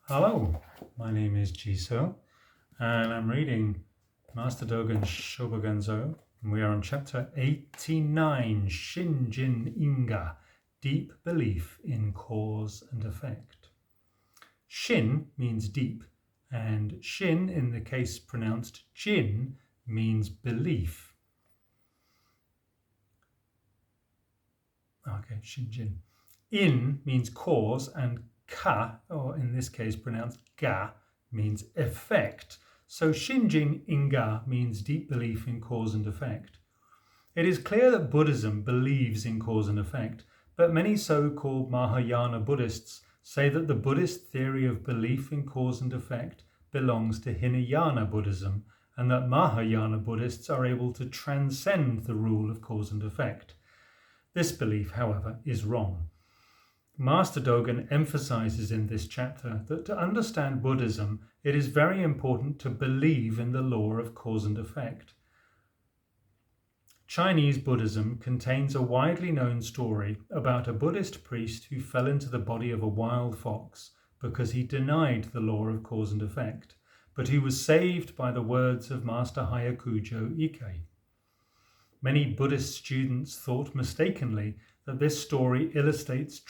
Hello, my name is Jiso, and I'm reading Master Dōgen's Shōbōgenzō, and we are on chapter 89, Shinjin-inga, Deep Belief in Cause and Effect. Shin means deep, and shin, in the case pronounced jin, means belief. Okay, Shinjin. In means cause, and ka, or in this case pronounced ga, means effect. So Shinjin-inga means deep belief in cause and effect. It is clear that Buddhism believes in cause and effect, but many so-called Mahayana Buddhists say that the Buddhist theory of belief in cause and effect belongs to Hinayana Buddhism, and that Mahayana Buddhists are able to transcend the rule of cause and effect. This belief, however, is wrong. Master Dōgen emphasizes in this chapter that to understand Buddhism, it is very important to believe in the law of cause and effect. Chinese Buddhism contains a widely known story about a Buddhist priest who fell into the body of a wild fox because he denied the law of cause and effect, but who was saved by the words of Master Hyakujo Ikkei. Many Buddhist students thought mistakenly that this story illustrates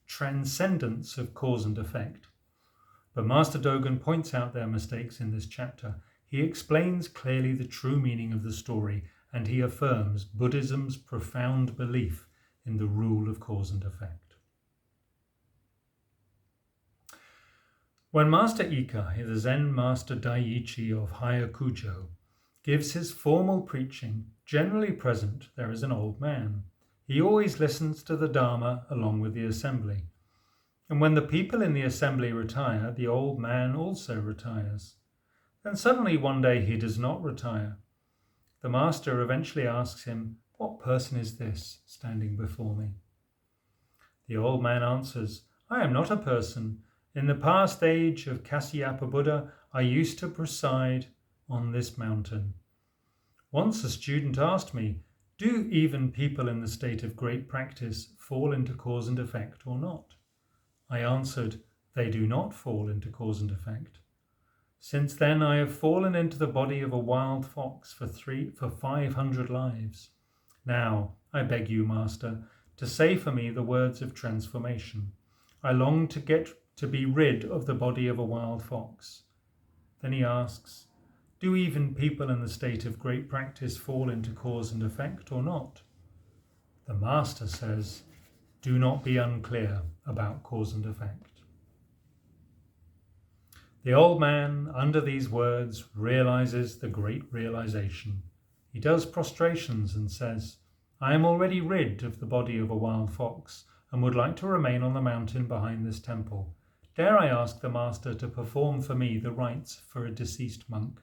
transcendence of cause and effect. But Master Dōgen points out their mistakes in this chapter. He explains clearly the true meaning of the story, and he affirms Buddhism's profound belief in the rule of cause and effect. When Master Ikkei, the Zen Master Daiichi of Hyakujo, gives his formal preaching, generally present there is an old man. He always listens to the Dharma along with the assembly. And when the people in the assembly retire, the old man also retires. Then suddenly one day he does not retire. The master eventually asks him, "What person is this standing before me?" The old man answers, "I am not a person. In the past age of Kasyapa Buddha, I used to preside on this mountain. Once a student asked me, 'Do even people in the state of great practice fall into cause and effect or not?' I answered, 'They do not fall into cause and effect.' Since then I have fallen into the body of a wild fox for 500 lives. Now, I beg you, Master, to say for me the words of transformation. I long to be rid of the body of a wild fox." Then he asks, "Do even people in the state of great practice fall into cause and effect or not?" The master says, "Do not be unclear about cause and effect." The old man, under these words, realizes the great realization. He does prostrations and says, "I am already rid of the body of a wild fox and would like to remain on the mountain behind this temple. Dare I ask the master to perform for me the rites for a deceased monk?"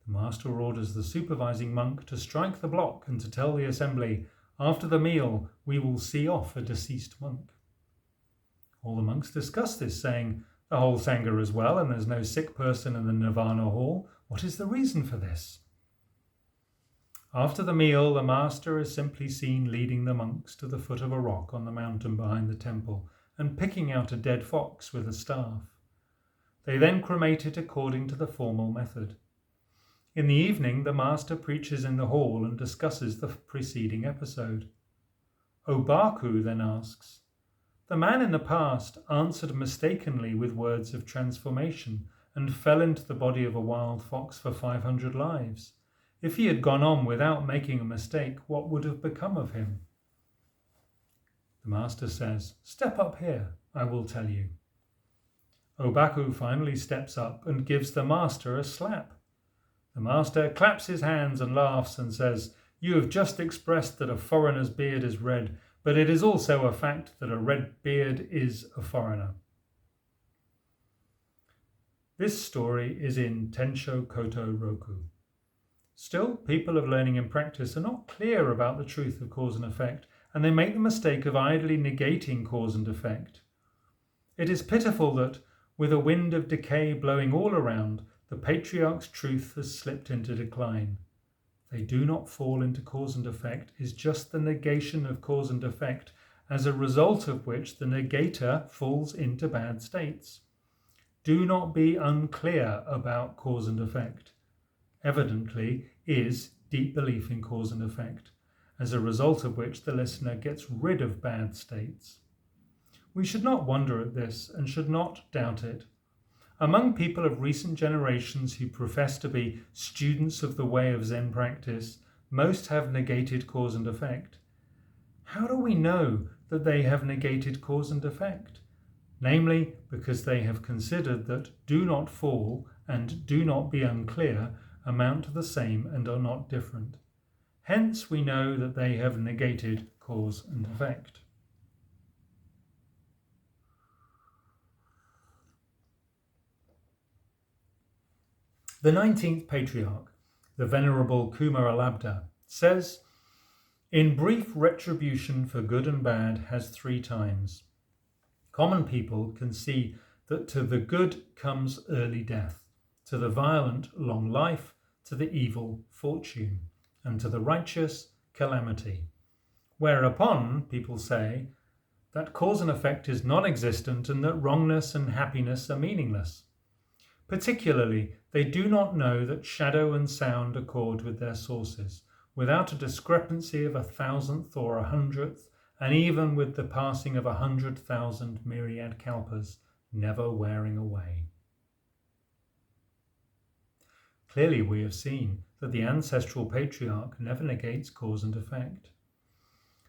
The master orders the supervising monk to strike the block and to tell the assembly, "After the meal, we will see off a deceased monk." All the monks discuss this, saying, "The whole Sangha is well and there's no sick person in the Nirvana hall. What is the reason for this?" After the meal, the master is simply seen leading the monks to the foot of a rock on the mountain behind the temple and picking out a dead fox with a staff. They then cremate it according to the formal method. In the evening, the master preaches in the hall and discusses the preceding episode. Obaku then asks, "The man in the past answered mistakenly with words of transformation and fell into the body of a wild fox for 500 lives. If he had gone on without making a mistake, what would have become of him?" The master says, "Step up here, I will tell you." Obaku finally steps up and gives the master a slap. The master claps his hands and laughs and says, "You have just expressed that a foreigner's beard is red, but it is also a fact that a red beard is a foreigner." This story is in Tensho Koto Roku. Still, people of learning and practice are not clear about the truth of cause and effect, and they make the mistake of idly negating cause and effect. It is pitiful that, with a wind of decay blowing all around, the patriarch's truth has slipped into decline. They do not fall into cause and effect is just the negation of cause and effect, as a result of which the negator falls into bad states. Do not be unclear about cause and effect. Evidently is deep belief in cause and effect, as a result of which the listener gets rid of bad states. We should not wonder at this and should not doubt it. Among people of recent generations who profess to be students of the way of Zen practice, most have negated cause and effect. How do we know that they have negated cause and effect? Namely, because they have considered that do not fall and do not be unclear amount to the same and are not different. Hence we know that they have negated cause and effect. The 19th Patriarch, the Venerable Kumaralabdha, says, "In brief, retribution for good and bad has 3 times. Common people can see that to the good comes early death, to the violent long life, to the evil fortune, and to the righteous calamity. Whereupon people say that cause and effect is non-existent and that wrongness and happiness are meaningless. Particularly, they do not know that shadow and sound accord with their sources, without a discrepancy of 1,000th or 100th, and even with the passing of 100,000 myriad kalpas, never wearing away." Clearly we have seen that the ancestral patriarch never negates cause and effect.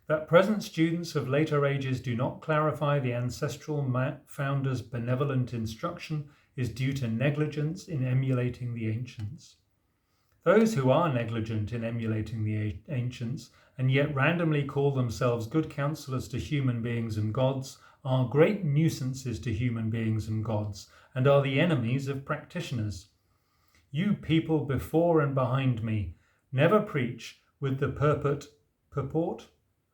That present students of later ages do not clarify the ancestral founder's benevolent instruction is due to negligence in emulating the ancients. Those who are negligent in emulating the ancients and yet randomly call themselves good counselors to human beings and gods are great nuisances to human beings and gods and are the enemies of practitioners. You people before and behind me never preach with the purport,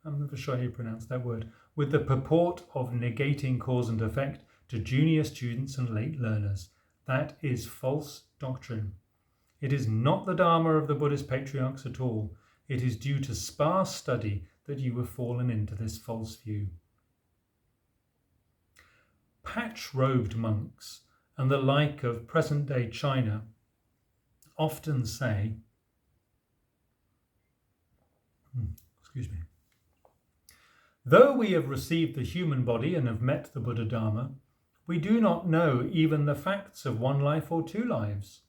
I'm never sure how you pronounce that word, with the purport of negating cause and effect to junior students and late learners. That is false doctrine. It is not the Dharma of the Buddhist patriarchs at all. It is due to sparse study that you have fallen into this false view. Patch-robed monks and the like of present-day China often say, though we have received the human body and have met the Buddha Dharma, we do not know even the facts of 1 life or 2 lives.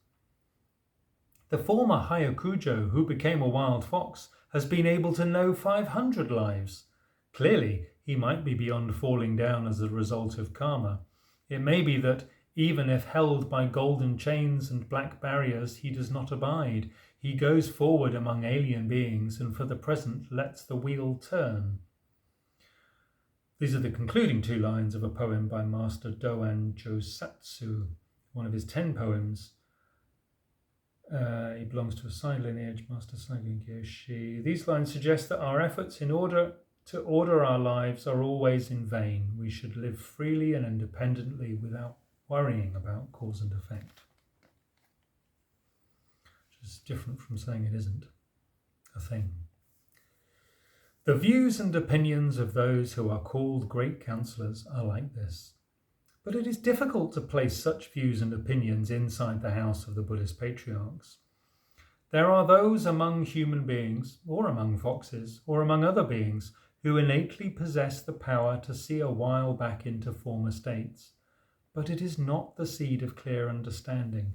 The former Hyakujo, who became a wild fox, has been able to know 500 lives. Clearly, he might be beyond falling down as a result of karma. It may be that even if held by golden chains and black barriers, he does not abide. He goes forward among alien beings and for the present lets the wheel turn. These are the concluding 2 lines of a poem by Master Dōgen Josatsu, one of his 10 poems. He belongs to a side lineage, Master Saigen Kyoshi. These lines suggest that our efforts in order to order our lives are always in vain. We should live freely and independently without worrying about cause and effect. Which is different from saying it isn't a thing. The views and opinions of those who are called great counsellors are like this. But it is difficult to place such views and opinions inside the house of the Buddhist patriarchs. There are those among human beings, or among foxes, or among other beings, who innately possess the power to see a while back into former states. But it is not the seed of clear understanding.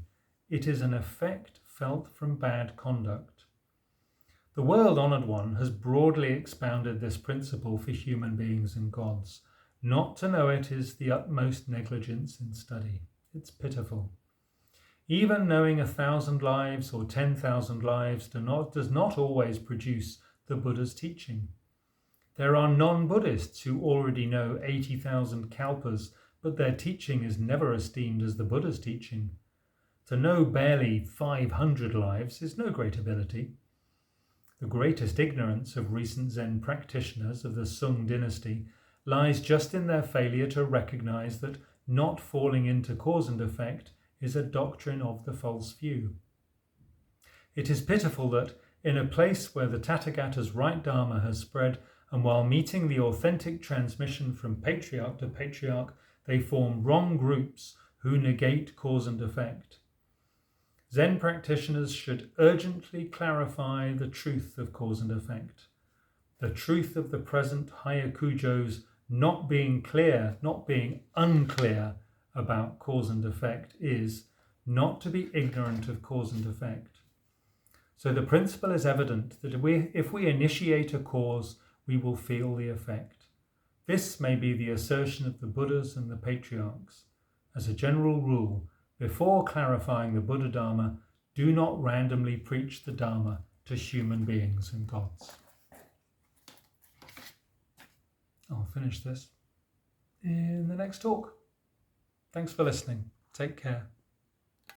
It is an effect felt from bad conduct. The world-honoured one has broadly expounded this principle for human beings and gods. Not to know it is the utmost negligence in study. It's pitiful. Even knowing 1,000 lives or 10,000 lives does not always produce the Buddha's teaching. There are non-Buddhists who already know 80,000 kalpas, but their teaching is never esteemed as the Buddha's teaching. To know barely 500 lives is no great ability. The greatest ignorance of recent Zen practitioners of the Sung dynasty lies just in their failure to recognize that not falling into cause and effect is a doctrine of the false view. It is pitiful that, in a place where the Tathagata's right Dharma has spread, and while meeting the authentic transmission from patriarch to patriarch, they form wrong groups who negate cause and effect. Zen practitioners should urgently clarify the truth of cause and effect. The truth of the present Hyakujo's not being clear, not being unclear about cause and effect is not to be ignorant of cause and effect. So the principle is evident that if we initiate a cause, we will feel the effect. This may be the assertion of the Buddhas and the patriarchs. As a general rule, before clarifying the Buddha Dharma, do not randomly preach the Dharma to human beings and gods. I'll finish this in the next talk. Thanks for listening. Take care.